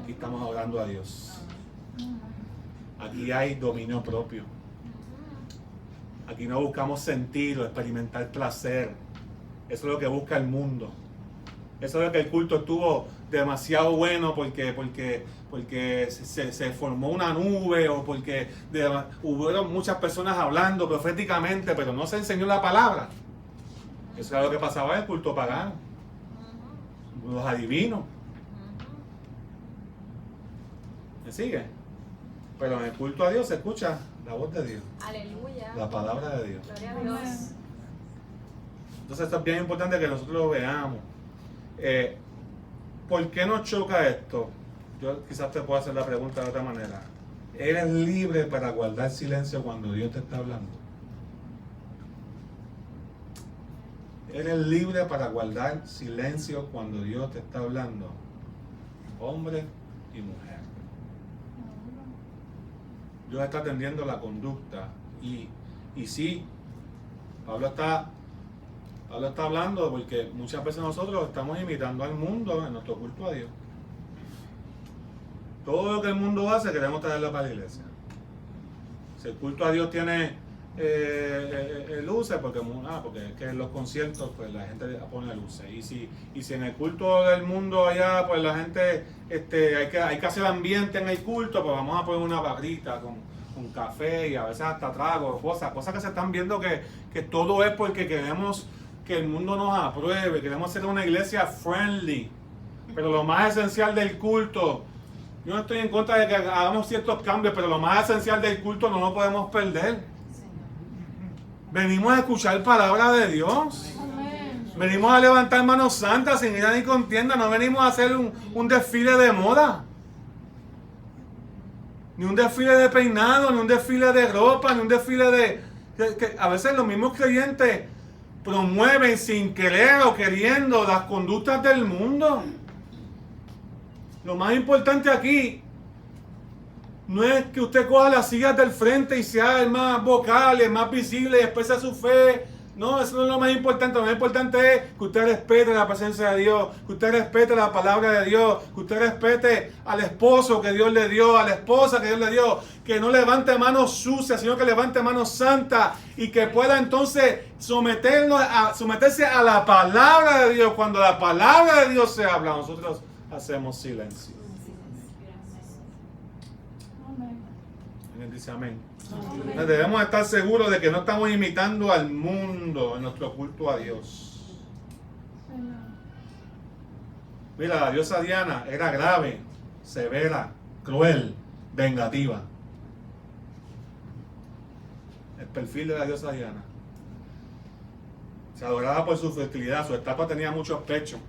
Speaker 1: Aquí estamos adorando a Dios. Aquí hay dominio propio. Aquí no buscamos sentir o experimentar placer. Eso es lo que busca el mundo. Eso es lo que el culto estuvo demasiado bueno porque se formó una nube, o porque hubo muchas personas hablando proféticamente, pero no se enseñó la palabra. Eso era lo que pasaba en el culto pagano. Los adivinos. ¿Me sigue? Pero en el culto a Dios se escucha la voz de Dios.
Speaker 2: Aleluya.
Speaker 1: La palabra de Dios.
Speaker 2: Gloria a Dios.
Speaker 1: Entonces esto es bien importante que nosotros lo veamos. ¿Por qué nos choca esto? Yo quizás te pueda hacer la pregunta de otra manera. ¿Eres libre para guardar silencio cuando Dios te está hablando? ¿Eres libre para guardar silencio cuando Dios te está hablando? Hombre y mujer. Dios está atendiendo la conducta. Y sí, Pablo está hablando porque muchas veces nosotros estamos imitando al mundo en nuestro culto a Dios. Todo lo que el mundo hace queremos traerlo para la iglesia. Si el culto a Dios tiene luces, porque es que en los conciertos pues la gente pone luces. Y si en el culto del mundo allá pues la gente hay que hacer ambiente en el culto, pues vamos a poner una barrita con café y a veces hasta tragos, cosas que se están viendo que todo es porque queremos que el mundo nos apruebe, queremos ser una iglesia friendly. Pero lo más esencial del culto, yo no estoy en contra de que hagamos ciertos cambios, pero lo más esencial del culto no lo podemos perder. Venimos a escuchar palabra de Dios. Venimos a levantar manos santas sin ira ni contienda. No venimos a hacer un desfile de moda, ni un desfile de peinado, ni un desfile de ropa, ni un desfile de... que a veces los mismos creyentes promueven sin querer o queriendo las conductas del mundo. Lo más importante aquí no es que usted coja las sillas del frente y sea el más vocal, el más visible y exprese su fe.
Speaker 3: No, eso no es lo más importante. Lo más importante es que usted respete la presencia de Dios, que usted respete la palabra de Dios, que usted respete al esposo que Dios le dio, a la esposa que Dios le dio, que no levante manos sucias, sino que levante manos santas y que pueda entonces someterse a la palabra de Dios. Cuando la palabra de Dios se habla, nosotros hacemos silencio. ¿Alguien dice amén? Entonces debemos estar seguros de que no estamos imitando al mundo en nuestro culto a Dios. Mira, la diosa Diana era grave, severa, cruel, vengativa. El perfil de la diosa Diana. Se adoraba por su fertilidad, su estatua tenía muchos pechos,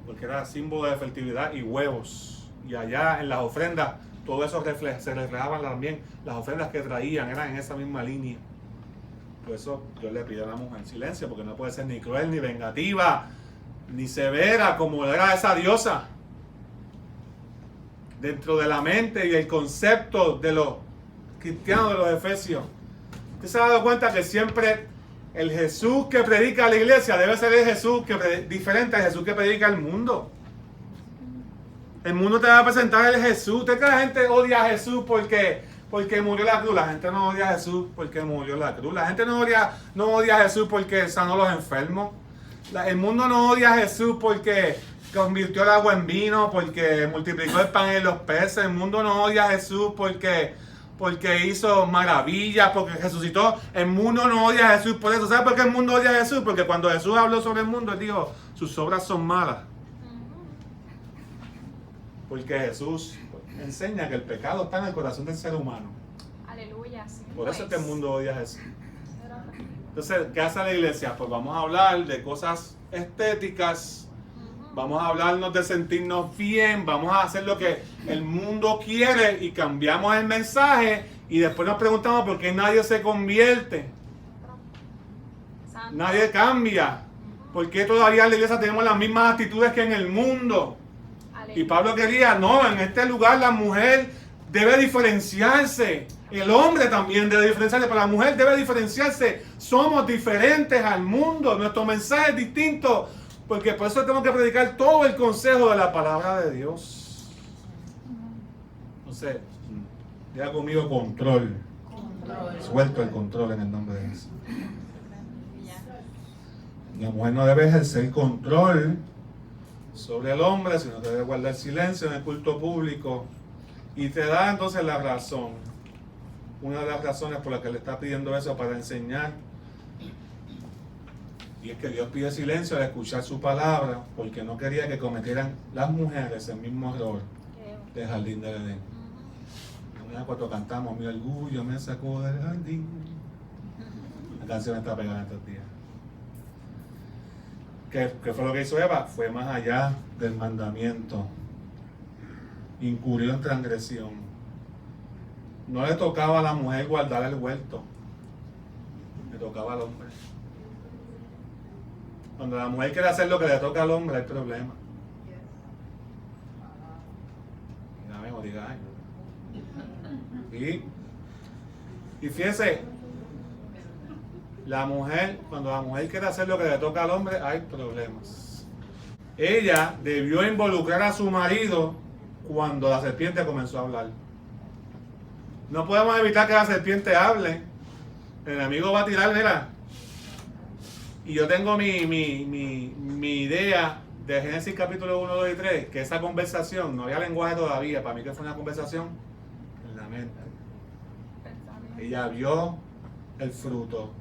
Speaker 3: porque era símbolo de fertilidad y huevos. Y allá en las ofrendas, todo eso se reflejaban también. Las ofrendas que traían eran en esa misma línea. Por eso Dios le pide a la mujer silencio, porque no puede ser ni cruel, ni vengativa, ni severa como era esa diosa. Dentro de la mente y el concepto de los cristianos, de los efesios, usted se ha dado cuenta que siempre el Jesús que predica a la iglesia debe ser el Jesús diferente al Jesús que predica al mundo. El mundo te va a presentar el Jesús. ¿Usted cree que la gente odia a Jesús porque murió en la cruz? La gente no odia a Jesús porque murió en la cruz. La gente no odia a Jesús porque sanó a los enfermos. El mundo no odia a Jesús porque convirtió el agua en vino, porque multiplicó el pan y los peces. El mundo no odia a Jesús porque hizo maravillas, porque resucitó. El mundo no odia a Jesús por eso. ¿Sabe por qué el mundo odia a Jesús? Porque cuando Jesús habló sobre el mundo, él dijo, sus obras son malas. Porque Jesús enseña que el pecado está en el corazón del ser humano.
Speaker 2: Aleluya. Sí,
Speaker 3: Por eso es que el
Speaker 2: pues.
Speaker 3: mundo odia a Jesús. Entonces, ¿qué hace la iglesia? Pues vamos a hablar de cosas estéticas, vamos a hablarnos de sentirnos bien, vamos a hacer lo que el mundo quiere y cambiamos el mensaje y después nos preguntamos por qué nadie se convierte,
Speaker 2: Santo.
Speaker 3: nadie cambia, por qué todavía en la iglesia tenemos las mismas actitudes que en el mundo. Y Pablo quería, no, en este lugar la mujer debe diferenciarse. El hombre también debe diferenciarse, pero la mujer debe diferenciarse. Somos diferentes al mundo. Nuestro mensaje es distinto, porque por eso tenemos que predicar todo el consejo de la palabra de Dios. Entonces, diga conmigo control. Suelto el control en el nombre de Jesús. La mujer no debe ejercer control sobre el hombre, sino que debe guardar silencio en el culto público. Y te da entonces la razón. Una de las razones por las que le está pidiendo eso para enseñar. Y es que Dios pide silencio al escuchar su palabra, porque no quería que cometieran las mujeres el mismo error del jardín del Edén. Cuando cantamos, mi orgullo me sacó del jardín. La canción está pegada estos días. ¿Qué fue lo que hizo Eva? Fue más allá del mandamiento. Incurrió en transgresión. No le tocaba a la mujer guardar el huerto. Le tocaba al hombre. Cuando la mujer quiere hacer lo que le toca al hombre, hay problema. Dígame o diga ay. Y fíjese, cuando la mujer quiere hacer lo que le toca al hombre, hay problemas. Ella debió involucrar a su marido cuando la serpiente comenzó a hablar. No podemos evitar que la serpiente hable. El enemigo va a tirar, mira. Y yo tengo mi idea de Génesis capítulo 1, 2 y 3, que esa conversación, no había lenguaje todavía, para mí que fue una conversación en la mente. Ella vio el fruto,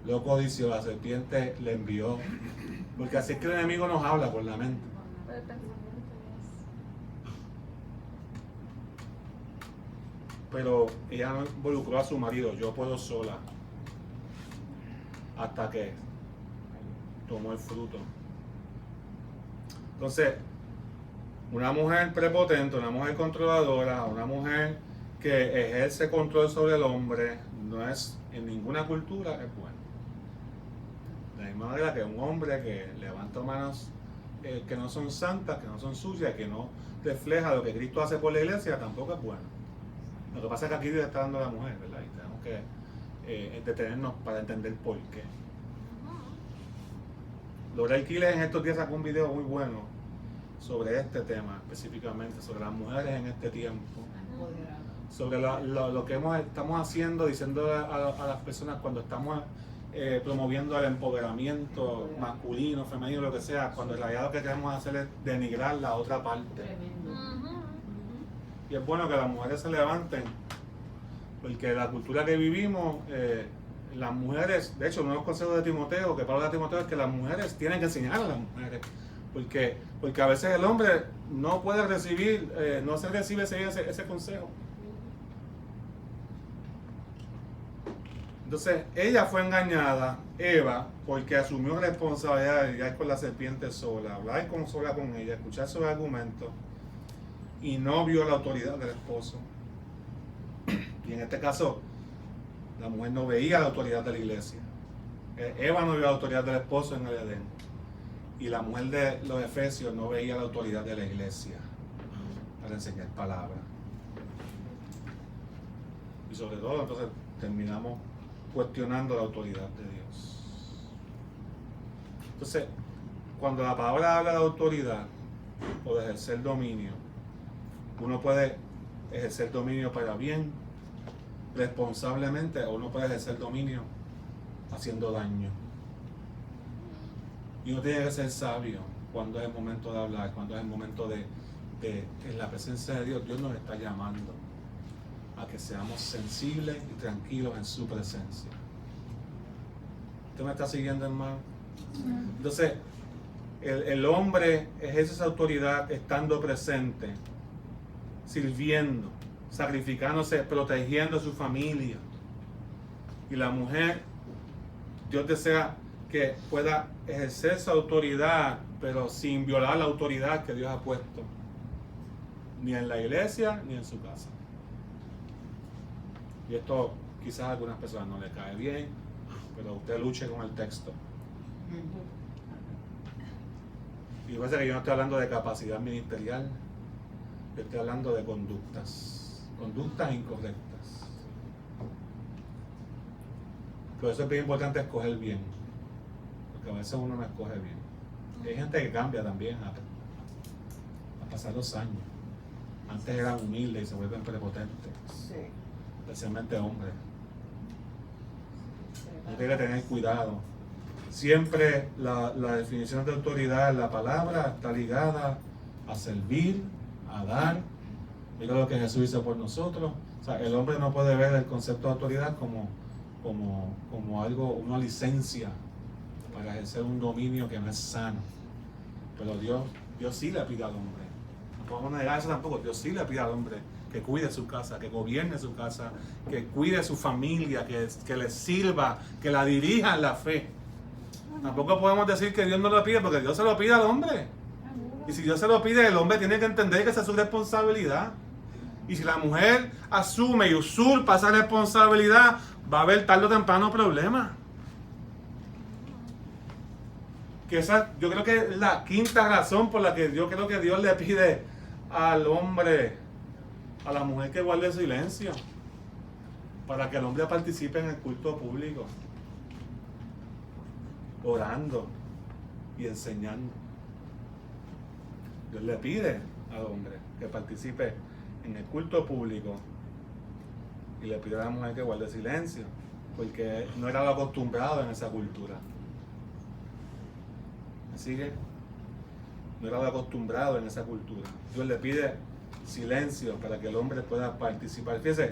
Speaker 3: lo codició, la serpiente le envió. Porque así es que el enemigo nos habla por la mente. Pero ella no involucró a su marido, yo puedo sola. Hasta que tomó el fruto. Entonces, una mujer prepotente, una mujer controladora, una mujer que ejerce control sobre el hombre, no es en ninguna cultura es bueno. De la misma manera que un hombre que levanta manos que no son santas, que no son sucias, que no refleja lo que Cristo hace por la iglesia, tampoco es bueno. Lo que pasa es que aquí le está dando a la mujer, ¿verdad? Y tenemos que detenernos para entender por qué. Laurel Quiles en estos días sacó un video muy bueno sobre este tema, específicamente sobre las mujeres en este tiempo, sobre lo que estamos haciendo, diciendo a las personas cuando estamos promoviendo el empoderamiento masculino, femenino, lo que sea, cuando en realidad lo que queremos hacer es denigrar la otra parte. Y es bueno que las mujeres se levanten, porque la cultura que vivimos, las mujeres, de hecho, uno de los consejos de Timoteo, que Pablo da a Timoteo, es que las mujeres tienen que enseñar a las mujeres, porque a veces el hombre no puede recibir, no se recibe ese consejo. Entonces, ella fue engañada, Eva, porque asumió responsabilidad de lidiar con la serpiente sola, hablar sola con ella, escuchar sus argumentos, y no vio la autoridad del esposo. Y en este caso, la mujer no veía la autoridad de la iglesia. Eva no vio la autoridad del esposo en el Edén. Y la mujer de los Efesios no veía la autoridad de la iglesia para enseñar palabra. Y sobre todo, entonces, terminamos cuestionando la autoridad de Dios. Entonces, cuando la palabra habla de autoridad o de ejercer dominio, uno puede ejercer dominio para bien, responsablemente, o uno puede ejercer dominio haciendo daño. Y uno tiene que ser sabio cuando es el momento de hablar, cuando es el momento de en la presencia de Dios. Dios nos está llamando a que seamos sensibles y tranquilos en su presencia. ¿Usted me está siguiendo, hermano? Entonces, el hombre ejerce esa autoridad estando presente, sirviendo, sacrificándose, protegiendo a su familia. Y la mujer, Dios desea que pueda ejercer esa autoridad, pero sin violar la autoridad que Dios ha puesto, ni en la iglesia ni en su casa. Y esto quizás a algunas personas no le cae bien, pero usted luche con el texto. Y parece que yo no estoy hablando de capacidad ministerial, yo estoy hablando de conductas incorrectas. Por eso es bien importante escoger bien, porque a veces uno no escoge bien. Y hay gente que cambia también a pasar los años. Antes eran humildes y se vuelven prepotentes, especialmente hombres. Uno tiene que tener cuidado. Siempre la definición de autoridad en la palabra está ligada a servir, a dar. Mira lo que Jesús hizo por nosotros. O sea, el hombre no puede ver el concepto de autoridad como algo, una licencia para ejercer un dominio que no es sano. Pero Dios sí le pide al hombre. No podemos negar eso tampoco. Dios sí le pide al hombre que cuide su casa, que gobierne su casa, que cuide su familia, que le sirva, que la dirija en la fe. Tampoco podemos decir que Dios no lo pide, porque Dios se lo pide al hombre. Y si Dios se lo pide, el hombre tiene que entender que esa es su responsabilidad. Y si la mujer asume y usurpa esa responsabilidad, va a haber tarde o temprano problemas. Que esa, yo creo que es la quinta razón por la que yo creo que Dios le pide al hombre, a la mujer, que guarde silencio, para que el hombre participe en el culto público, orando y enseñando. Dios le pide al hombre que participe en el culto público y le pide a la mujer que guarde silencio, porque no era lo acostumbrado en esa cultura. ¿Me sigue? No era lo acostumbrado en esa cultura. Dios le pide silencio para que el hombre pueda participar. Fíjese,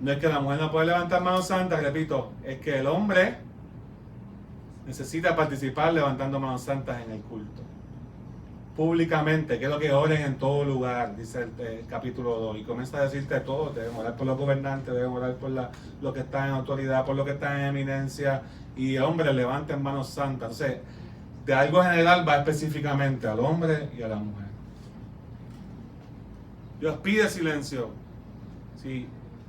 Speaker 3: no es que la mujer no pueda levantar manos santas, repito, es que el hombre necesita participar levantando manos santas en el culto. Públicamente, que es lo que oren en todo lugar, dice el capítulo 2, y comienza a decirte todo. Deben orar por los gobernantes, deben orar por los que están en autoridad, por los que están en eminencia, y hombres levanten manos santas. Entonces, de algo general va específicamente al hombre y a la mujer. Dios pide silencio.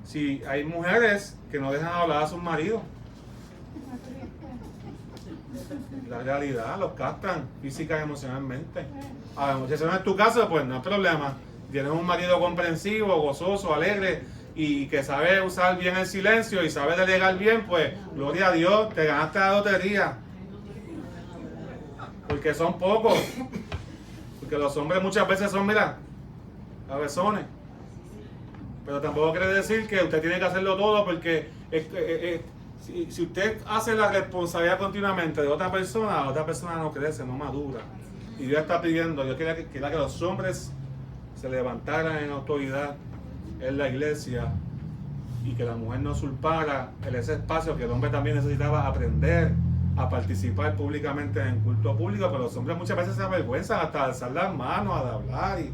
Speaker 3: Si hay mujeres que no dejan hablar a sus maridos, la realidad, los castran física y emocionalmente. A ver, si eso no es tu caso, pues no hay problema. Tienes un marido comprensivo, gozoso, alegre, y que sabe usar bien el silencio y sabe delegar bien, pues gloria a Dios, te ganaste la lotería. Porque son pocos. Porque los hombres muchas veces son, mira, cabezones. Pero tampoco quiere decir que usted tiene que hacerlo todo, porque si usted hace la responsabilidad continuamente de otra persona no crece, no madura. Y Dios está pidiendo, Dios quería que los hombres se levantaran en autoridad en la iglesia y que la mujer no usurpara ese espacio que el hombre también necesitaba aprender a participar públicamente en el culto público, pero los hombres muchas veces se avergüenzan hasta de alzar las manos, de hablar y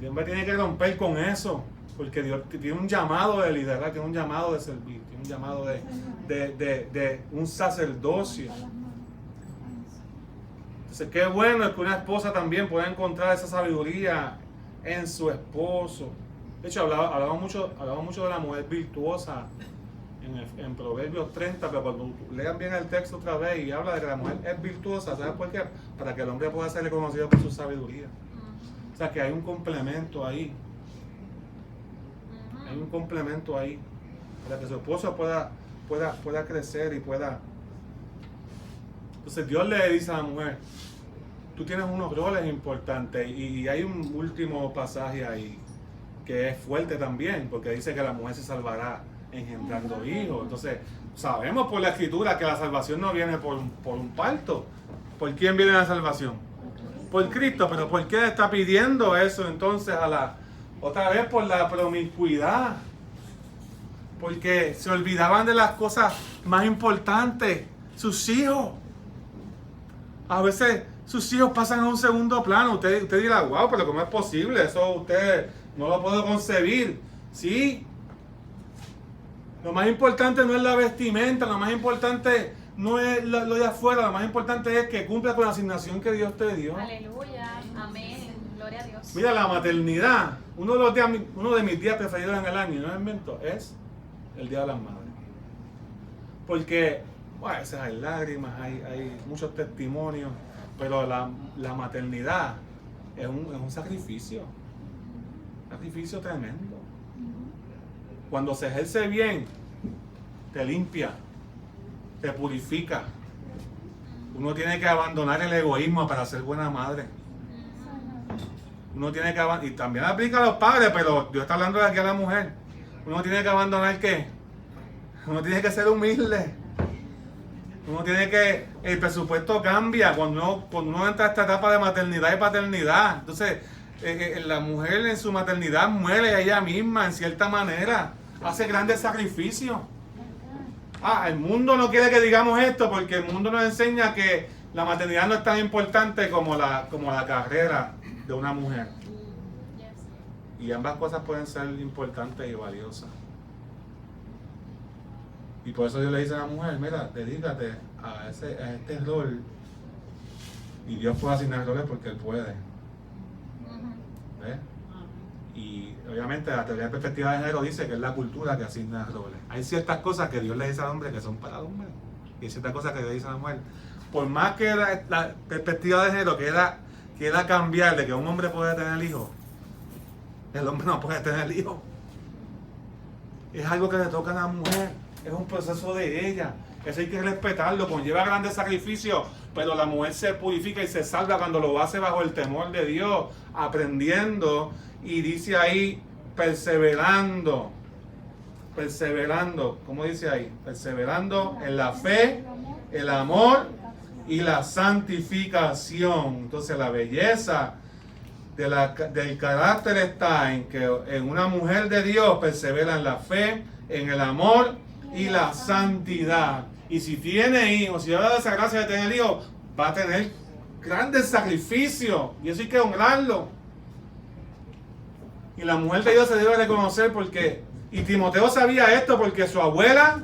Speaker 3: el hombre tiene que romper con eso, porque Dios tiene un llamado de liderar, tiene un llamado de servir, tiene un llamado de un sacerdocio. Entonces, qué bueno es que una esposa también pueda encontrar esa sabiduría en su esposo. De hecho, hablamos mucho de la mujer virtuosa en Proverbios 30, pero cuando lean bien el texto otra vez y habla de que la mujer es virtuosa, ¿sabes por qué? Para que el hombre pueda ser reconocido por su sabiduría. O sea que hay un complemento ahí. Hay un complemento ahí. Para que su esposo pueda crecer y pueda. Entonces Dios le dice a la mujer, tú tienes unos roles importantes. Y hay un último pasaje ahí que es fuerte también, porque dice que la mujer se salvará engendrando hijos. Entonces sabemos por la escritura que la salvación no viene por un parto. ¿Por quién viene la salvación? Por Cristo. Pero ¿por qué está pidiendo eso entonces otra vez por la promiscuidad? Porque se olvidaban de las cosas más importantes, sus hijos. A veces sus hijos pasan a un segundo plano. Usted dirá, wow, pero ¿cómo es posible? Eso usted no lo puedo concebir. Sí. Lo más importante no es la vestimenta, lo más importante no es lo de afuera, lo más importante es que cumpla con la asignación que Dios te dio.
Speaker 2: Aleluya. Amén. Gloria a Dios.
Speaker 3: Mira, la maternidad, uno de mis días preferidos en el año, no invento, es el Día de las Madres. Porque, bueno, a veces hay lágrimas, hay muchos testimonios, pero la maternidad es un sacrificio tremendo. Cuando se ejerce bien, te limpia, te purifica. Uno tiene que abandonar el egoísmo para ser buena madre. Uno tiene que abandonar, y también aplica a los padres, pero Dios está hablando de aquí a la mujer. Uno tiene que abandonar ¿qué? Uno tiene que ser humilde. Uno tiene que, el presupuesto cambia cuando uno entra a esta etapa de maternidad y paternidad. Entonces, la mujer en su maternidad muere a ella misma en cierta manera. Hace grandes sacrificios. El mundo no quiere que digamos esto porque el mundo nos enseña que la maternidad no es tan importante como la carrera de una mujer. Y ambas cosas pueden ser importantes y valiosas. Y por eso Dios le dice a la mujer, mira, dedícate a este rol. Y Dios puede asignar roles porque Él puede. ¿Ves? Y obviamente la teoría de perspectiva de género dice que es la cultura que asigna roles. Hay ciertas cosas que Dios le dice al hombre que son para el hombre. Y hay ciertas cosas que Dios le dice a la mujer. Por más que la perspectiva de género quiera cambiar de que un hombre puede tener hijos, el hombre no puede tener hijos. Es algo que le toca a la mujer. Es un proceso de ella. Eso hay que respetarlo. Conlleva grandes sacrificios. Pero la mujer se purifica y se salva cuando lo hace bajo el temor de Dios. Aprendiendo. Y dice ahí, perseverando. Perseverando. ¿Cómo dice ahí? Perseverando en la fe, el amor y la santificación. Entonces la belleza del carácter está en que en una mujer de Dios persevera en la fe, en el amor y la santidad. Y si tiene hijos, si habla de esa gracia de tener hijos, va a tener grandes sacrificios. Y eso hay que honrarlo. Y la mujer de Dios se debe reconocer porque, y Timoteo sabía esto porque su abuela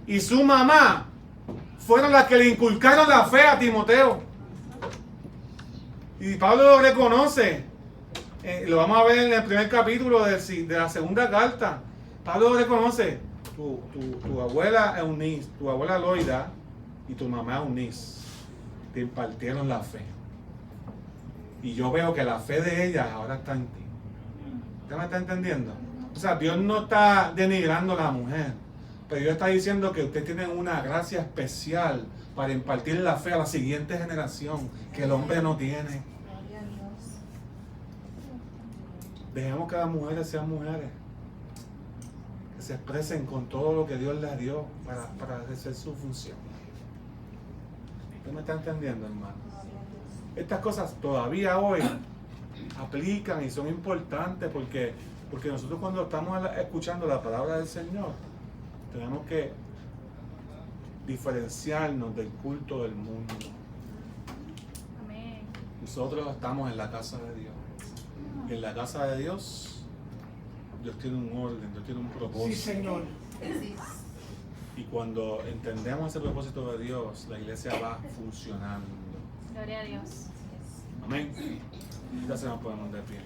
Speaker 3: y su mamá fueron las que le inculcaron la fe a Timoteo. Y Pablo lo reconoce. Lo vamos a ver en el primer capítulo de la segunda carta. Pablo lo reconoce. Tu abuela Eunice, tu abuela Loida y tu mamá Eunice te impartieron la fe. Y yo veo que la fe de ellas ahora está en ti. ¿Usted me está entendiendo? O sea, Dios no está denigrando a la mujer, pero Dios está diciendo que ustedes tienen una gracia especial para impartir la fe a la siguiente generación que el hombre no tiene. Dejemos que las mujeres sean mujeres, que se expresen con todo lo que Dios les dio para ejercer su función. ¿Usted me está entendiendo, hermano? Estas cosas todavía hoy aplican y son importantes porque nosotros cuando estamos escuchando la palabra del Señor tenemos que diferenciarnos del culto del mundo.
Speaker 2: Amén.
Speaker 3: Nosotros estamos en la casa de Dios. Y en la casa de Dios, Dios tiene un orden, Dios tiene un propósito.
Speaker 4: Sí, Señor.
Speaker 3: Y cuando entendemos ese propósito de Dios, la iglesia va funcionando.
Speaker 2: Gloria a Dios.
Speaker 3: Amén. Ya se nos podemos de pie.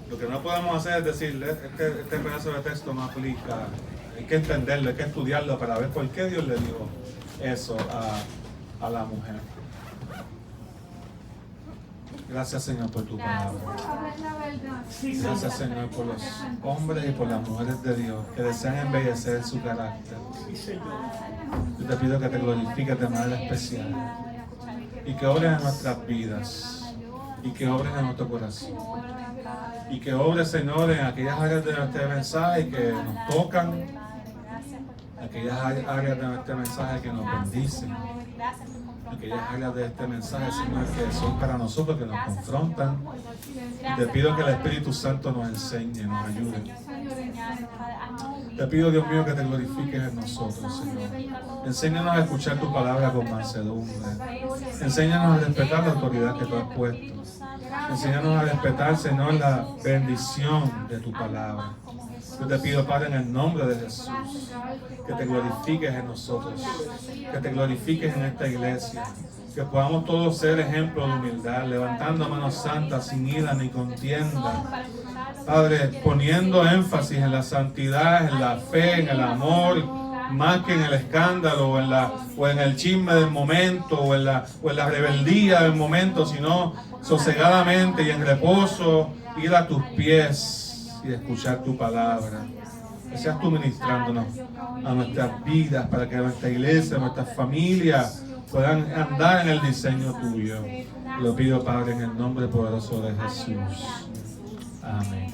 Speaker 3: Lo que no podemos hacer es decirle, este pedazo de texto no aplica. Hay que entenderlo, hay que estudiarlo para ver por qué Dios le dio eso a la mujer. Gracias, Señor, por tu palabra. Gracias, Señor, por los hombres y por las mujeres de Dios que desean embellecer su carácter. Yo te pido que te glorifiques de manera especial y que obres en nuestras vidas y que obres en nuestro corazón y que obres, Señor, en aquellas áreas de nuestro mensaje que nos tocan, aquellas áreas de nuestro mensaje que nos bendicen, aquellas áreas de este mensaje, Señor, que son para nosotros, que nos confrontan. Y te pido que el Espíritu Santo nos enseñe, nos ayude. Te pido, Dios mío, que te glorifiques en nosotros, Señor. Enséñanos a escuchar tu palabra con mansedumbre. Enséñanos a respetar la autoridad que tú has puesto. Enséñanos a respetar, Señor, la bendición de tu palabra. Yo te pido, Padre, en el nombre de Jesús, que te glorifiques en nosotros, que te glorifiques en esta iglesia, que podamos todos ser ejemplos de humildad, levantando manos santas sin ira ni contienda. Padre, poniendo énfasis en la santidad, en la fe, en el amor, más que en el escándalo o en el chisme del momento o en la rebeldía del momento, sino sosegadamente y en reposo ir a tus pies y escuchar tu palabra. Que seas tú ministrándonos a nuestras vidas para que nuestra iglesia, nuestras familias puedan andar en el diseño tuyo. Lo pido, Padre, en el nombre poderoso de Jesús. Amén.